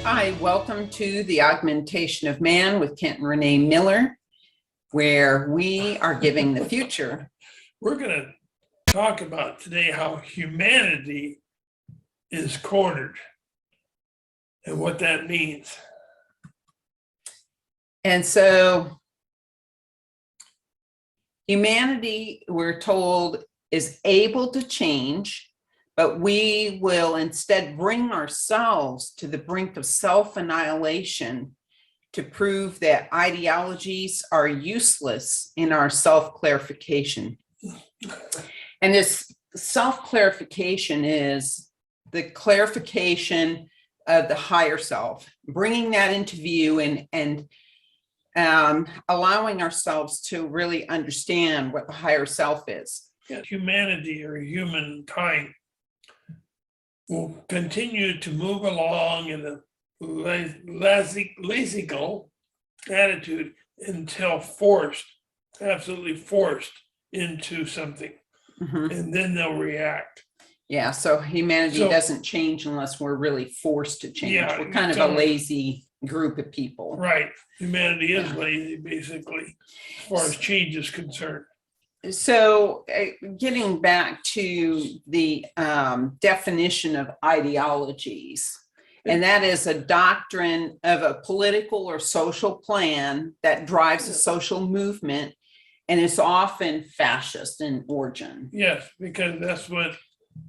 Hi, welcome to the Augmentation of Man with Kent and Renee Miller, where we are giving the future. We're going to talk about today how humanity is cornered and what that means. And so humanity, we're told, is able to change, but we will instead bring ourselves to the brink of self-annihilation to prove that ideologies are useless in our self-clarification. And this self-clarification is the clarification of the higher self, bringing that into view and allowing ourselves to really understand what the higher self is. Humanity or humankind will continue to move along in a laissez-go attitude until forced, absolutely forced into something. Mm-hmm. And then they'll react. Yeah, so humanity doesn't change unless we're really forced to change. Yeah, we're kind of a lazy group of people. Right. Humanity is lazy, basically, as far as change is concerned. So getting back to the definition of ideologies, and that is a doctrine of a political or social plan that drives a social movement, and it's often fascist in origin. Yes, because that's what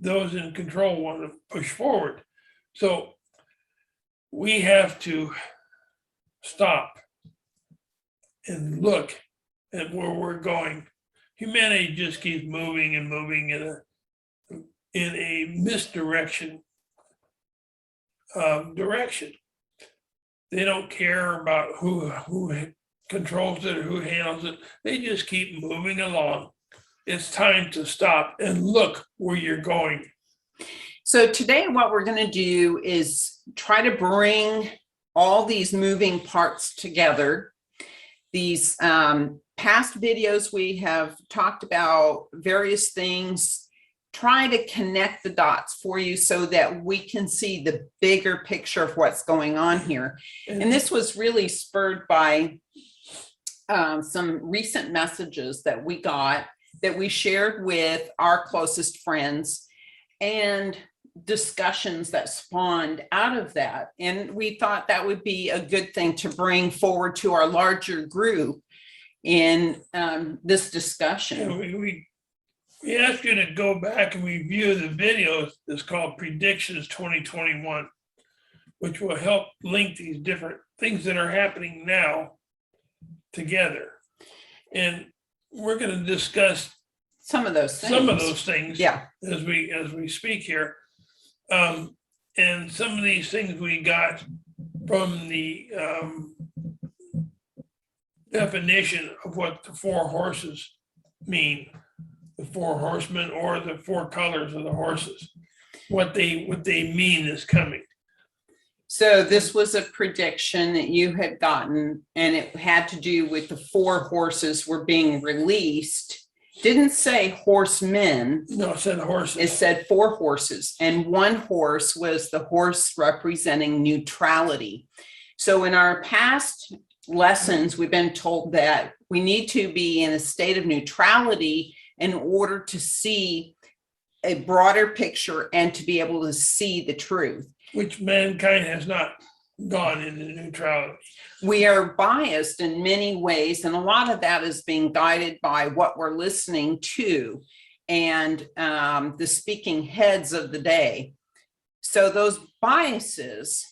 those in control want to push forward. So we have to stop and look at where we're going. Humanity just keeps moving and moving in a misdirection direction. They don't care about who controls it or who handles it. They just keep moving along. It's time to stop and look where you're going. So today what we're going to do is try to bring all these moving parts together. These past videos, we have talked about various things, try to connect the dots for you so that we can see the bigger picture of what's going on here. And this was really spurred by some recent messages that we got that we shared with our closest friends and discussions that spawned out of that. And we thought that would be a good thing to bring forward to our larger group in this discussion. Yeah, we asked you to go back and review the video. It's called Predictions 2021, which will help link these different things that are happening now together. And we're going to discuss some of those things. Yeah, as we speak here. And some of these things we got from the definition of what the four horses mean, the four horsemen or the four colors of the horses, what they mean is coming. So this was a prediction that you had gotten, and it had to do with the four horses were being released. Didn't say horsemen. No, it said horses. It said four horses, and one horse was the horse representing neutrality. So in our past lessons, we've been told that we need to be in a state of neutrality in order to see a broader picture and to be able to see the truth. Which mankind has not gone into neutrality. We are biased in many ways, and a lot of that is being guided by what we're listening to and the speaking heads of the day. So those biases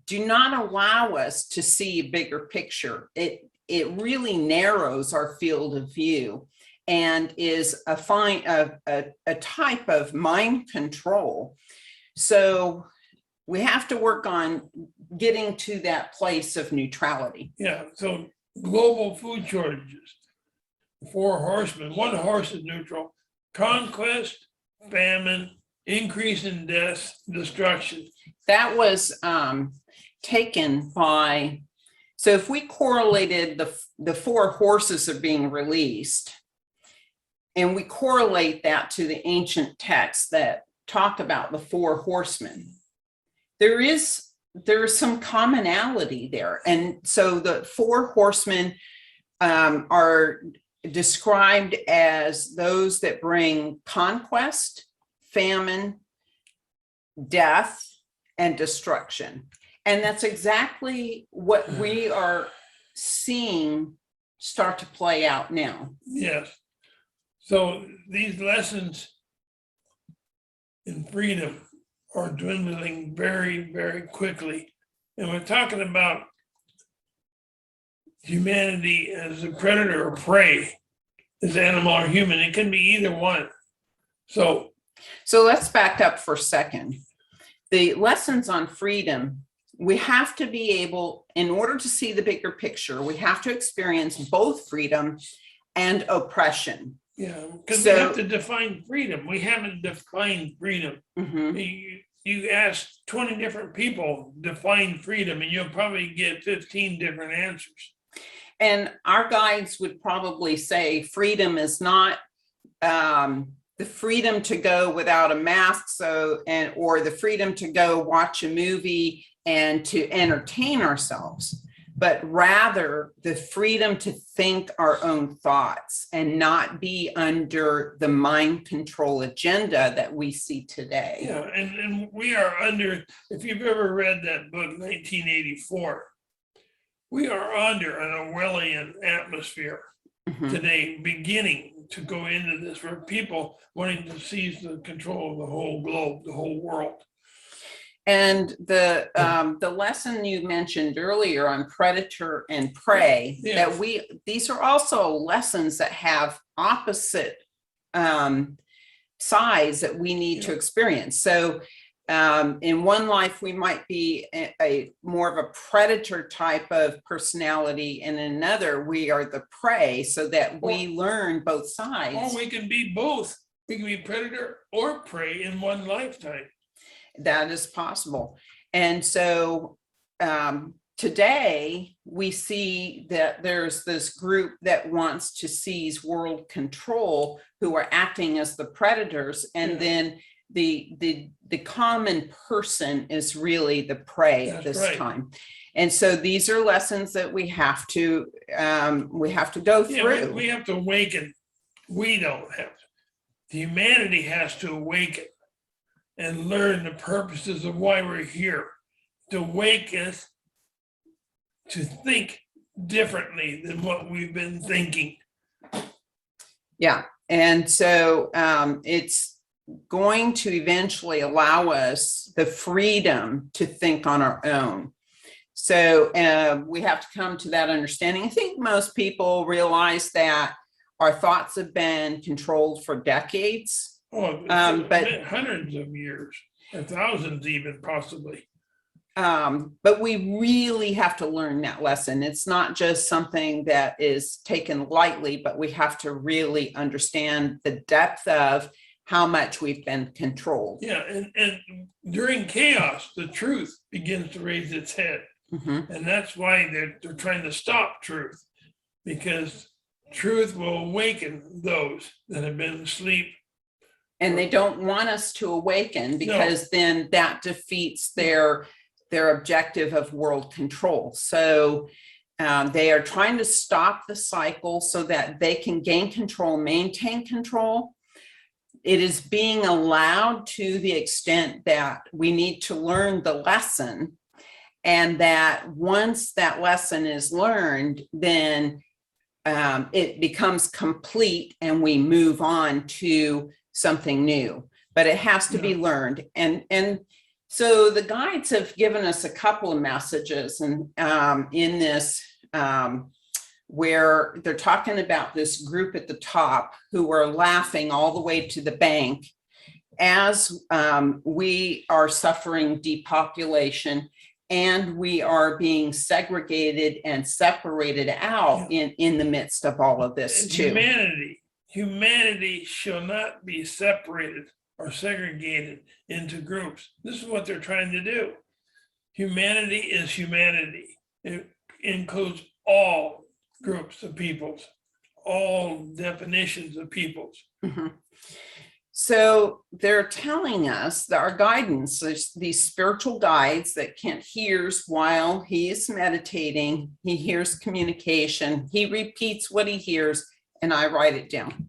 do not allow us to see a bigger picture. It really narrows our field of view and is a type of mind control. So we have to work on getting to that place of neutrality. Yeah, so global food shortages, four horsemen, one horse is neutral, conquest, famine, increase in deaths, destruction. That was taken by, so if we correlated the four horses are being released, and we correlate that to the ancient texts that talk about the four horsemen, there's some commonality there. And so the four horsemen are described as those that bring conquest, famine, death, and destruction. And that's exactly what we are seeing start to play out now. Yes. So these lessons in freedom are dwindling very, very quickly. And we're talking about humanity as a predator or prey, as animal or human. It can be either one. So let's back up for a second. The lessons on freedom, we have to be able, in order to see the bigger picture, we have to experience both freedom and oppression. yeah, because we have to define freedom. We haven't defined freedom. Mhm. You ask 20 different people define freedom, and you'll probably get 15 different answers. And our guides would probably say freedom is not the freedom to go without a mask, or the freedom to go watch a movie and to entertain ourselves, but rather the freedom to think our own thoughts and not be under the mind control agenda that we see today. Yeah, and we are under, if you've ever read that book, 1984, we are under an Orwellian atmosphere today, beginning to go into this, where people wanting to seize the control of the whole globe, the whole world. And the lesson you mentioned earlier on predator and prey, Yeah. these are also lessons that have opposite sides that we need to experience. So in one life, we might be a more of a predator type of personality, and in another, we are the prey, so that we learn both sides. Or we can be both. We can be predator or prey in one lifetime. That is possible. And so today we see that there's this group that wants to seize world control, who are acting as the predators, and then the common person is really the prey at this time. And so these are lessons that we have to go through. We have to awaken. We don't have to. Humanity has to awaken and learn the purposes of why we're here, to wake us to think differently than what we've been thinking. Yeah, and so it's going to eventually allow us the freedom to think on our own. So we have to come to that understanding. I think most people realize that our thoughts have been controlled for decades. But hundreds of years, or thousands even, possibly. But we really have to learn that lesson. It's not just something that is taken lightly, but we have to really understand the depth of how much we've been controlled. Yeah, and during chaos, the truth begins to raise its head. And that's why they're trying to stop truth, because truth will awaken those that have been asleep. And they don't want us to awaken, because then that defeats their objective of world control. So they are trying to stop the cycle so that they can gain control, maintain control. It is being allowed to the extent that we need to learn the lesson, and that once that lesson is learned, then it becomes complete and we move on to something new. But it has to be learned. And so the guides have given us a couple of messages, and in this where they're talking about this group at the top who are laughing all the way to the bank as we are suffering depopulation, and we are being segregated and separated out in the midst of all of this too. Humanity shall not be separated or segregated into groups. This is what they're trying to do. Humanity is humanity. It includes all groups of peoples, all definitions of peoples. So they're telling us that our guidance, there's these spiritual guides that Kent hears while he is meditating. He hears communication. He repeats what he hears, and I write it down.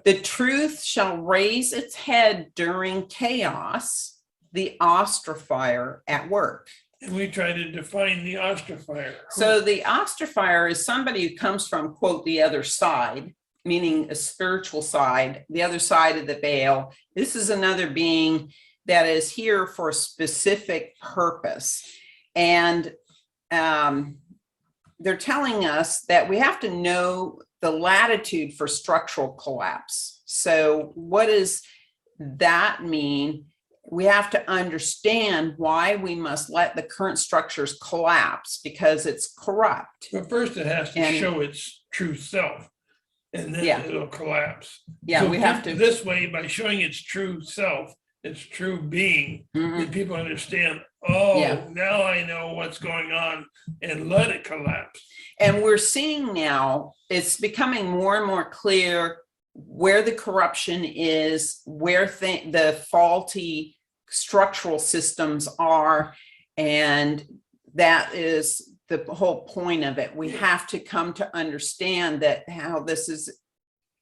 The truth shall raise its head during chaos, the ostrifier at work. And we try to define the ostrifier. So the ostrifier is somebody who comes from, quote, the other side, meaning a spiritual side, the other side of the veil. This is another being that is here for a specific purpose. And they're telling us that we have to know the latitude for structural collapse. So what does that mean? We have to understand why we must let the current structures collapse, because it's corrupt. But first it has to show its true self, and then it'll collapse. Yeah, so we have to. This way, by showing its true self, its true being, then people understand, now I know what's going on, and let it collapse. And we're seeing now, it's becoming more and more clear where the corruption is, where the faulty structural systems are, and that is the whole point of it. We have to come to understand that how this has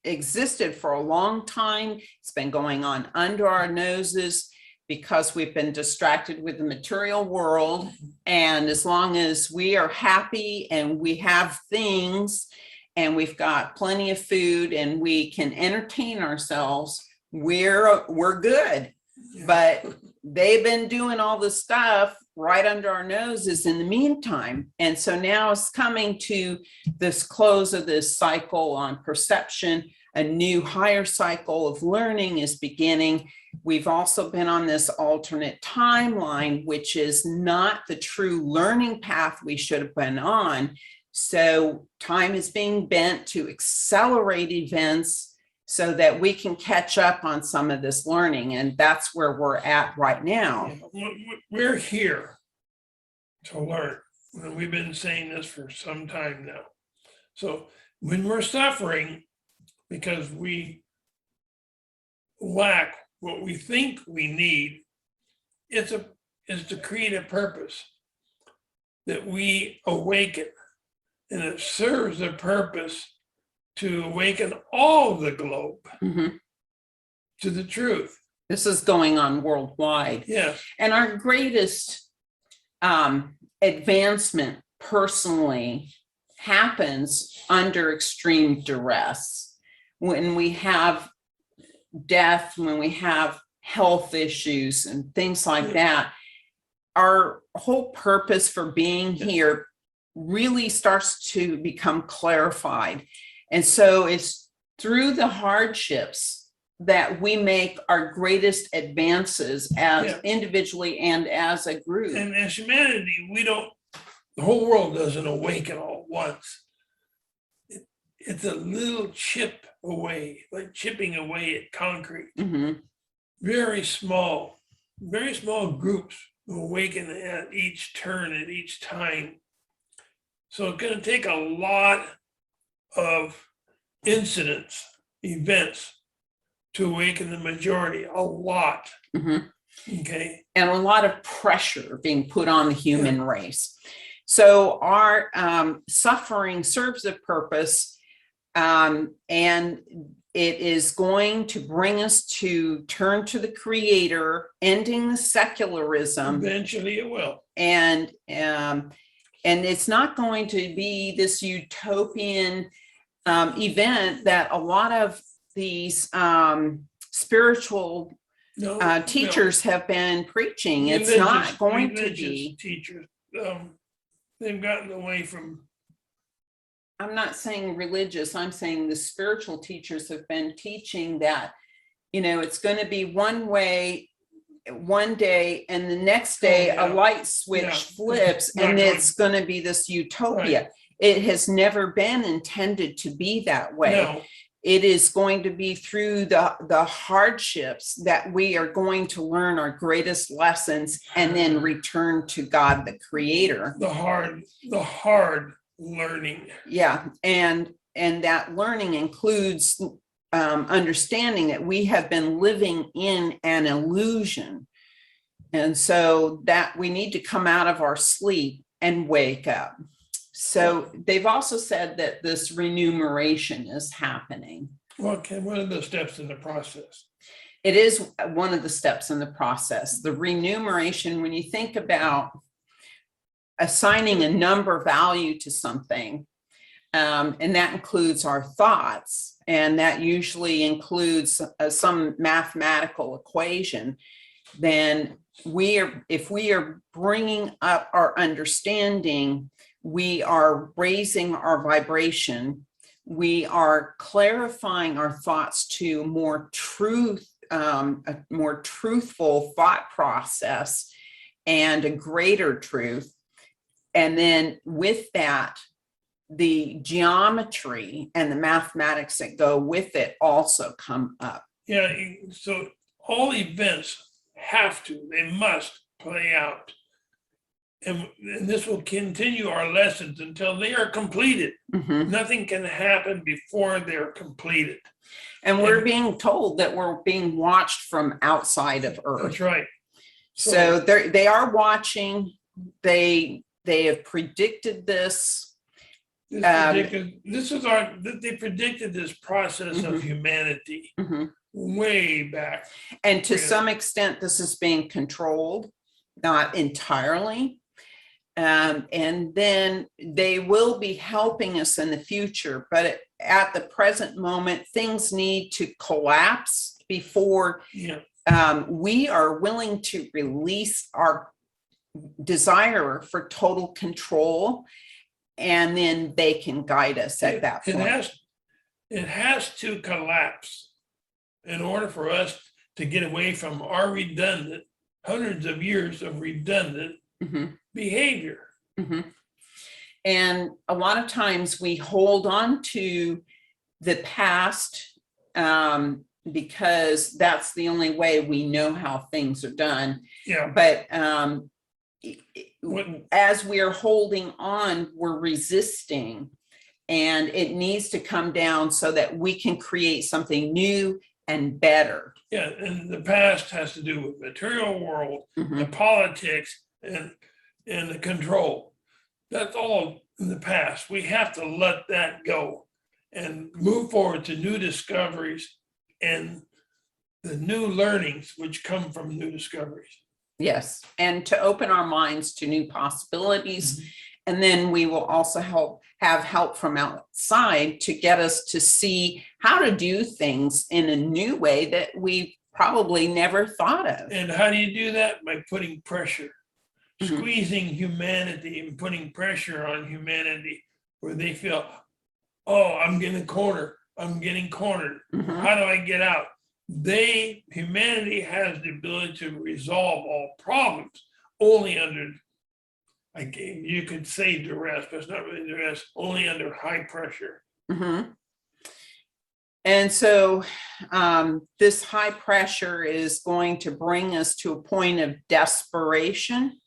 existed for a long time. It's been going on under our noses because we've been distracted with the material world. And as long as we are happy and we have things and we've got plenty of food and we can entertain ourselves, we're good. But they've been doing all this stuff right under our noses in the meantime. And so now it's coming to this close of this cycle on perception. A new higher cycle of learning is beginning. We've also been on this alternate timeline, which is not the true learning path we should have been on. So time is being bent to accelerate events so that we can catch up on some of this learning. And that's where we're at right now. We're here to learn. And we've been saying this for some time now. So when we're suffering because we lack what we think we need, is to create a purpose that we awaken. And it serves a purpose to awaken all the globe to the truth. This is going on worldwide. Yes. And our greatest advancement personally happens under extreme duress. When we have death, when we have health issues and things like that, our whole purpose for being here really starts to become clarified. And so it's through the hardships that we make our greatest advances as individually and as a group. And as humanity, the whole world doesn't awaken all at once. It's a little chip away, like chipping away at concrete. Very small groups awaken at each turn, at each time. So it's going to take a lot of incidents, events to awaken the majority, a lot. Okay. And a lot of pressure being put on the human race. So our suffering serves a purpose, and it is going to bring us to turn to the Creator, ending the secularism. Eventually it will. And it's not going to be this utopian event that a lot of these spiritual teachers have been preaching. It's not going to be. Teachers, they've gotten away from. I'm not saying religious, I'm saying the spiritual teachers have been teaching that, it's going to be one way one day, and the next day a light switch flips, and it's going to be this utopia. Right. It has never been intended to be that way. No. It is going to be through the hardships that we are going to learn our greatest lessons and then return to God, the Creator. The hard learning. Yeah. And that learning includes understanding that we have been living in an illusion. And so that we need to come out of our sleep and wake up. So they've also said that this remuneration is happening. Okay, what are the steps in the process? It is one of the steps in the process. The remuneration, when you think about assigning a number value to something, and that includes our thoughts, and that usually includes some mathematical equation, then if we are bringing up our understanding, we are raising our vibration, we are clarifying our thoughts to more a more truthful thought process and a greater truth. And then with that, the geometry and the mathematics that go with it also come up. Yeah, so all events they must play out. And this will continue our lessons until they are completed. Mm-hmm. Nothing can happen before they're completed. And we're being told that we're being watched from outside of Earth. That's right. So they are watching. They have predicted this. They predicted this process Mm-hmm. of humanity Mm-hmm. way back. And to some extent, this is being controlled, not entirely. And then they will be helping us in the future. But at the present moment, things need to collapse before we are willing to release our desire for total control. And then they can guide us at that point. It has to collapse in order for us to get away from our redundant, hundreds of years of redundant Mm-hmm. behavior. Mm-hmm. And a lot of times we hold on to the past because that's the only way we know how things are done. Yeah. But as we're holding on, we're resisting, and it needs to come down so that we can create something new and better. Yeah, and the past has to do with material world, Mm-hmm. the politics, and the control. That's all in the past. We have to let that go and move forward to new discoveries and the new learnings which come from new discoveries. Yes, and to open our minds to new possibilities. Mm-hmm. And then we will also have help from outside to get us to see how to do things in a new way that we probably never thought of. And how do you do that? By putting pressure, Mm-hmm. squeezing humanity and putting pressure on humanity where they feel, oh, I'm getting cornered. Mm-hmm. How do I get out? Humanity has the ability to resolve all problems only under, you could say duress, but it's not really duress, only under high pressure. Mm-hmm. And so this high pressure is going to bring us to a point of desperation.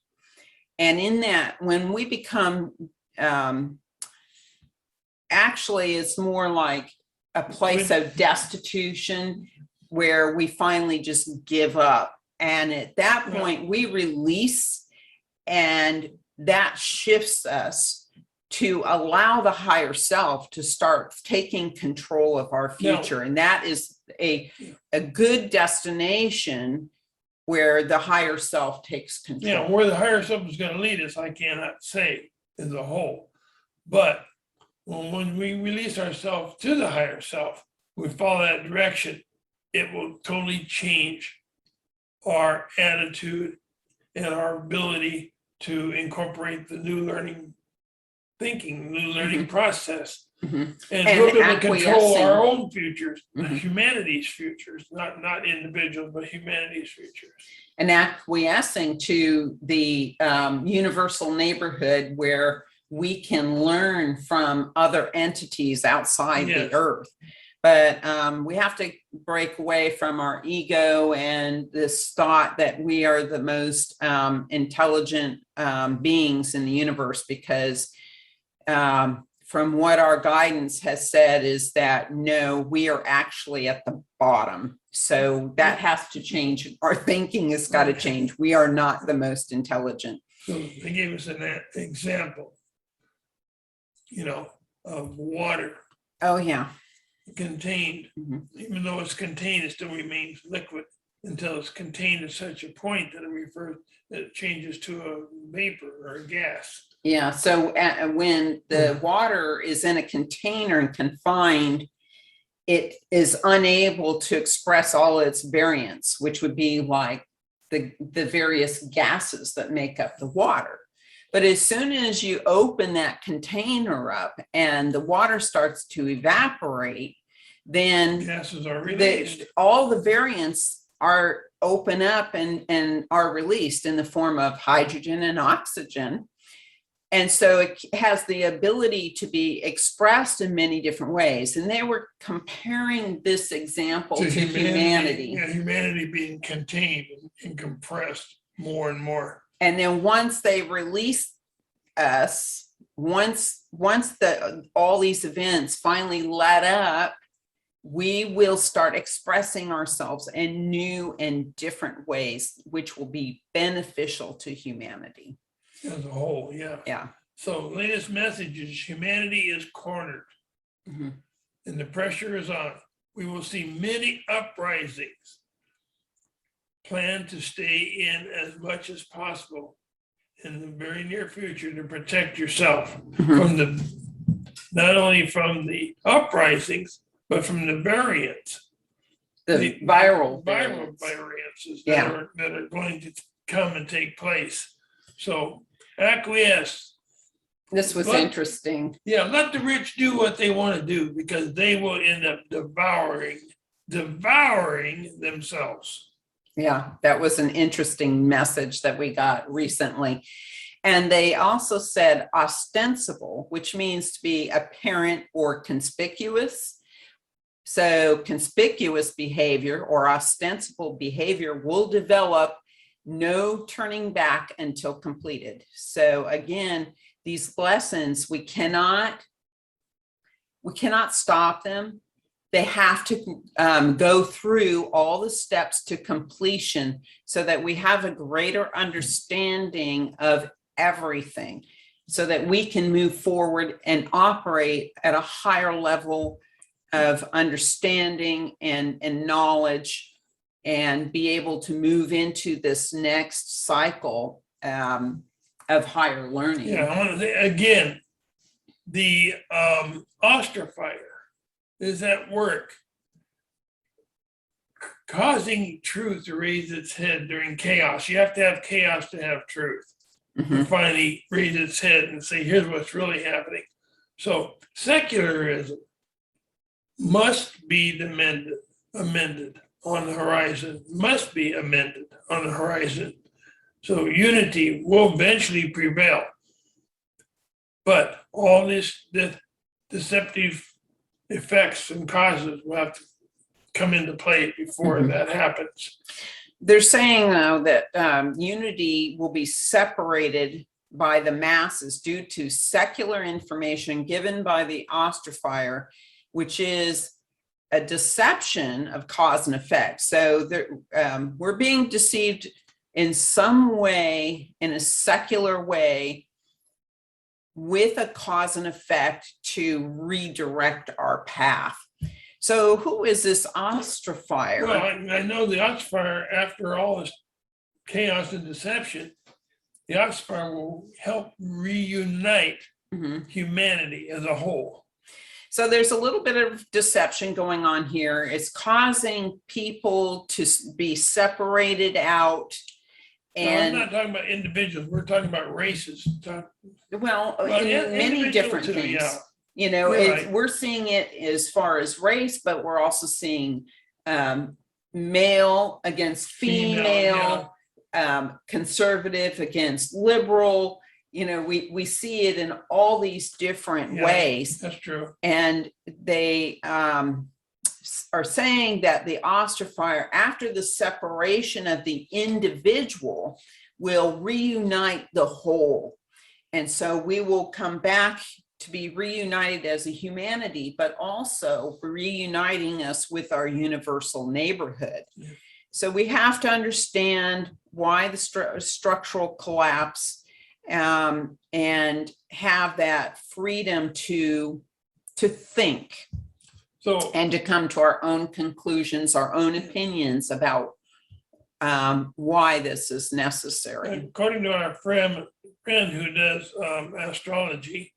And in that, when we become, actually, it's more like a place of destitution where we finally just give up. And at that point, we release, and that shifts us to allow the higher self to start taking control of our future. And that is a good destination where the higher self takes control. Yeah, where the higher self is going to lead us, I cannot say as a whole. But when we release ourselves to the higher self, we follow that direction, it will totally change our attitude and our ability to incorporate the new learning thinking, new learning Mm-hmm. process. Mm-hmm. And we'll be able to control our acquiescing. own futures, Mm-hmm. humanity's futures, not individuals, but humanity's futures. And acquiescing to the universal neighborhood where we can learn from other entities outside the earth. But we have to break away from our ego and this thought that we are the most intelligent beings in the universe, because from what our guidance has said is that, no, we are actually at the bottom. So that has to change. Our thinking has got to change. We are not the most intelligent. So they gave us an example, of water Oh, yeah. contained. Mhm. Even though it's contained, it still remains liquid until it's contained at such a point that it changes to a vapor or a gas. Yeah. So when the water is in a container and confined, it is unable to express all its variants, which would be like the various gases that make up the water. But as soon as you open that container up and the water starts to evaporate, then gases are released. All the variants are open up and are released in the form of hydrogen and oxygen. And so it has the ability to be expressed in many different ways. And they were comparing this example to humanity. Yeah, humanity being contained and compressed more and more. And then once they release us, once all these events finally let up, we will start expressing ourselves in new and different ways, which will be beneficial to humanity. As a whole, yeah. Yeah. So latest message is humanity is cornered. Mm-hmm. And the pressure is on. We will see many uprisings. Plan to stay in as much as possible in the very near future to protect yourself from not only from the uprisings, but from the variants. The viral variants yeah. that are going to come and take place. So acquiesce. This was interesting. Yeah, let the rich do what they want to do because they will end up devouring themselves. Yeah, that was an interesting message that we got recently. And they also said ostensible, which means to be apparent or conspicuous. So conspicuous behavior or ostensible behavior will develop, no turning back until completed. So again, these lessons, we cannot stop them. They have to go through all the steps to completion so that we have a greater understanding of everything, so that we can move forward and operate at a higher level of understanding and knowledge, and be able to move into this next cycle of higher learning. Yeah, I want to say again, the ostrifier is at work causing truth to raise its head during chaos. You have to have chaos to have truth. To finally raise its head and say, here's what's really happening. So secularism must be amended on the horizon, must be amended on the horizon. So unity will eventually prevail. But all this deceptive effects and causes will have to come into play before that happens. They're saying, though, that unity will be separated by the masses due to secular information given by the ostrifier, which is a deception of cause and effect. So we're being deceived in some way, in a secular way, with a cause and effect to redirect our path. So who is this ostrifier? Well, I know the ostrifier, after all this chaos and deception, the ostrifier will help reunite humanity as a whole. So there's a little bit of deception going on here. It's causing people to be separated out. And no, I'm not talking about individuals. We're talking about races. Well, in many different things. Yeah. You know, we're seeing it as far as race, but we're also seeing male against female, conservative against liberal. You know, we see it in all these different ways. That's true. And they are saying that the ostrifier, after the separation of the individual, will reunite the whole. And so we will come back to be reunited as a humanity, but also reuniting us with our universal neighborhood. Yeah. So we have to understand why the structural collapse, and have that freedom to think So, and to come to our own conclusions, our own opinions about why this is necessary. according to our friend who does astrology,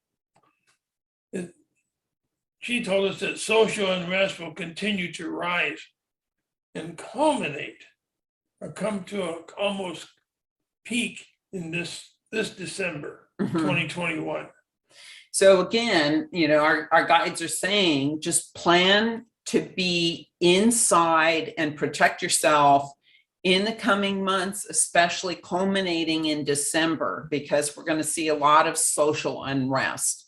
she told us that social unrest will continue to rise and culminate or come to a almost peak in this December Mhm. 2021. So again, our guides are saying just plan to be inside and protect yourself in the coming months, especially culminating in December, because we're going to see a lot of social unrest.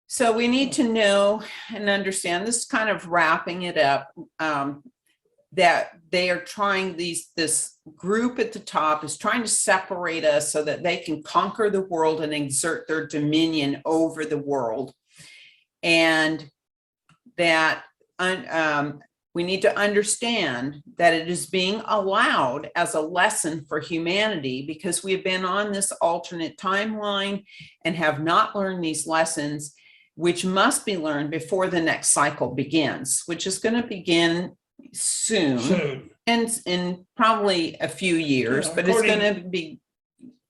So we need to know and understand, this is kind of wrapping it up, that they are trying, this group at the top is trying to separate us so that they can conquer the world and exert their dominion over the world. And that we need to understand that it is being allowed as a lesson for humanity, because we've been on this alternate timeline and have not learned these lessons, which must be learned before the next cycle begins, which is going to begin soon. And in probably a few years, but it's going to be,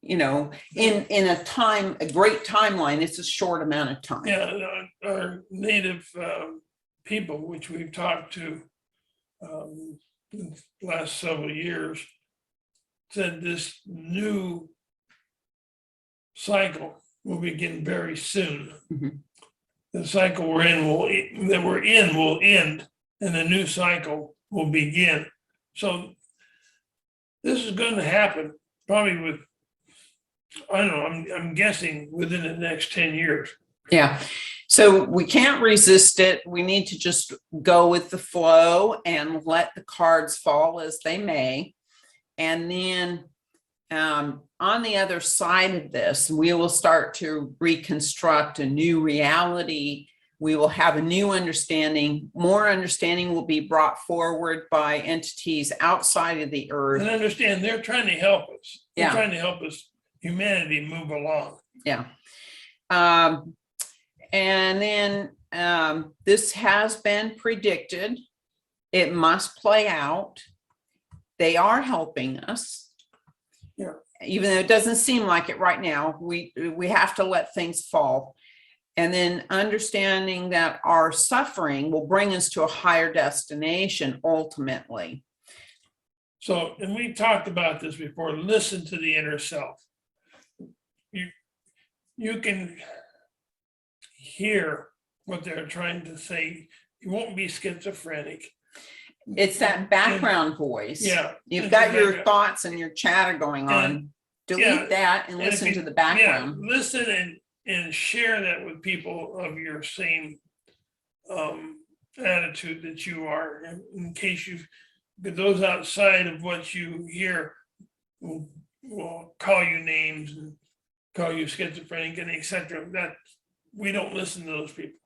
in a great timeline. It's a short amount of time. Yeah, our native people, which we've talked to in the last several years, said this new cycle will begin very soon. Mhm. The cycle we're in will end, and a new cycle will begin. So this is going to happen probably with, I don't know, I'm guessing within the next 10 years. Yeah. So we can't resist it. We need to just go with the flow and let the cards fall as they may. And then on the other side of this, we will start to reconstruct a new reality. We will have a new understanding. More understanding will be brought forward by entities outside of the earth. And understand, they're trying to help us. They're Yeah. trying to help us, humanity, move along. Yeah. And then this has been predicted. It must play out. They are helping us. Yeah. Even though it doesn't seem like it right now, we have to let things fall. And then understanding that our suffering will bring us to a higher destination ultimately. So, and we talked about this before, listen to the inner self. You can hear what they're trying to say. You won't be schizophrenic. It's that background voice. Yeah. You've got your thoughts and your chatter going on. Delete that and listen to the background. Yeah, listen and share that with people of your same attitude that you are, in case those outside of what you hear will call you names and call you schizophrenic and etc. That we don't listen to those people.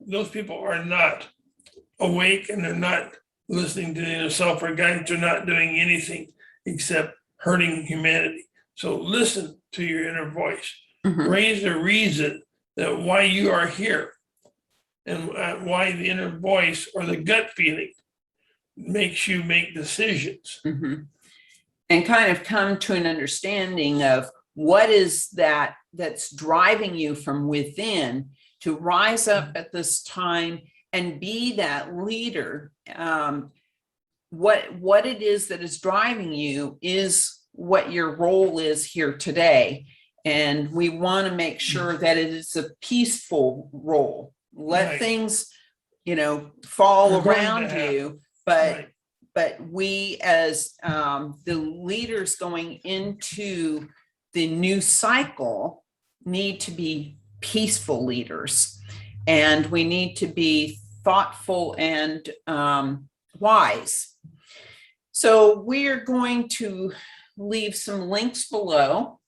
Those people are not awake, and they're not listening to the inner self or guidance. They're not doing anything except hurting humanity. So listen to your inner voice. Mhm. Raise the reason that why you are here, and why the inner voice or the gut feeling makes you make decisions. Mhm. And kind of come to an understanding of what is that's driving you from within to rise up at this time and be that leader. What it is that is driving you is what your role is here today. And we want to make sure that it is a peaceful role. Let Right. things, fall They're going to around happen. you, but Right. but we as the leaders going into the new cycle need to be peaceful leaders, and we need to be thoughtful and wise. So we are going to leave some links below.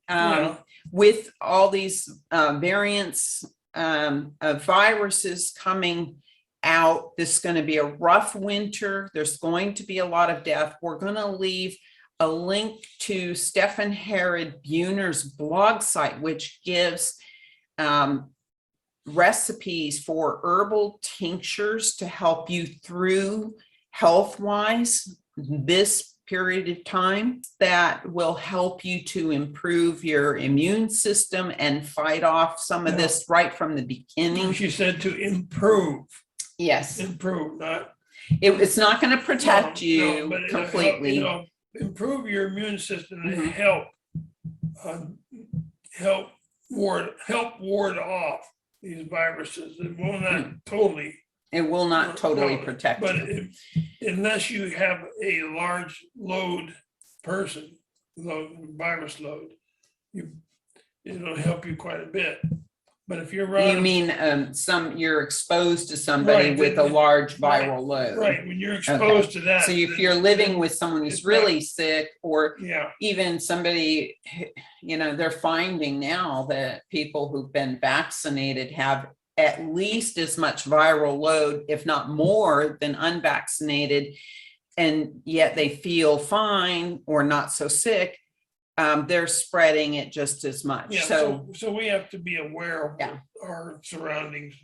Yeah. with all these variants of viruses coming out, this is going to be a rough winter. There's going to be a lot of death. We're going to leave a link to Stephen Herod Buhner's blog site, which gives recipes for herbal tinctures to help you through health-wise this period of time, that will help you to improve your immune system and fight off some of this right from the beginning. She said to improve. Yes. Improve, not. It's not going to protect you but it'll help, completely. improve your immune system and Mhm. help ward off these viruses. It will not totally. It will not totally No, protect but you. unless you have a large load person, virus load, it'll help you quite a bit. But if you're around, You mean you're exposed to somebody Right, with a large right, viral load. right, when you're exposed to that. So if you're living with someone who's it's really sick, or Yeah, even somebody, they're finding now that people who've been vaccinated have at least as much viral load, if not more, than unvaccinated, and yet they feel fine or not so sick. They're spreading it just as much. yeah, So so we have to be aware of Yeah. our surroundings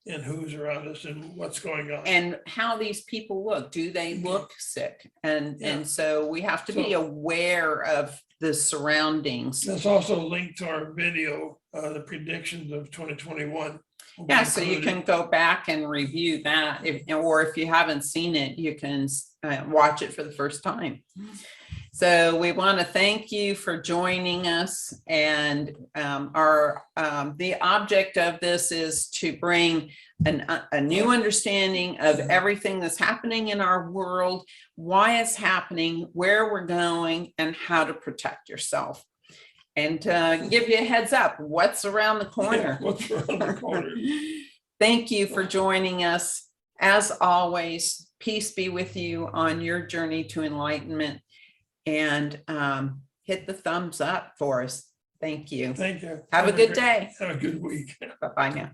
and who's around us and what's going on. and how these people look, do they look sick? And Yeah. so we have to be So- aware of the surroundings. That's also linked to our video, the predictions of 2021. will be Yeah, so you can included. go back and review that, or if you haven't seen it, you can watch it for the first time. So we want to thank you for joining us, and the object of this is to bring a new understanding of everything that's happening in our world, why it's happening, where we're going, and how to protect yourself. And give you a heads up what's around the corner. Yeah, what's around the corner. Thank you for joining us. As always, peace be with you on your journey to enlightenment, and hit the thumbs up for us. Thank you. Thank you. Have a good day. Have a good week. Bye-bye now.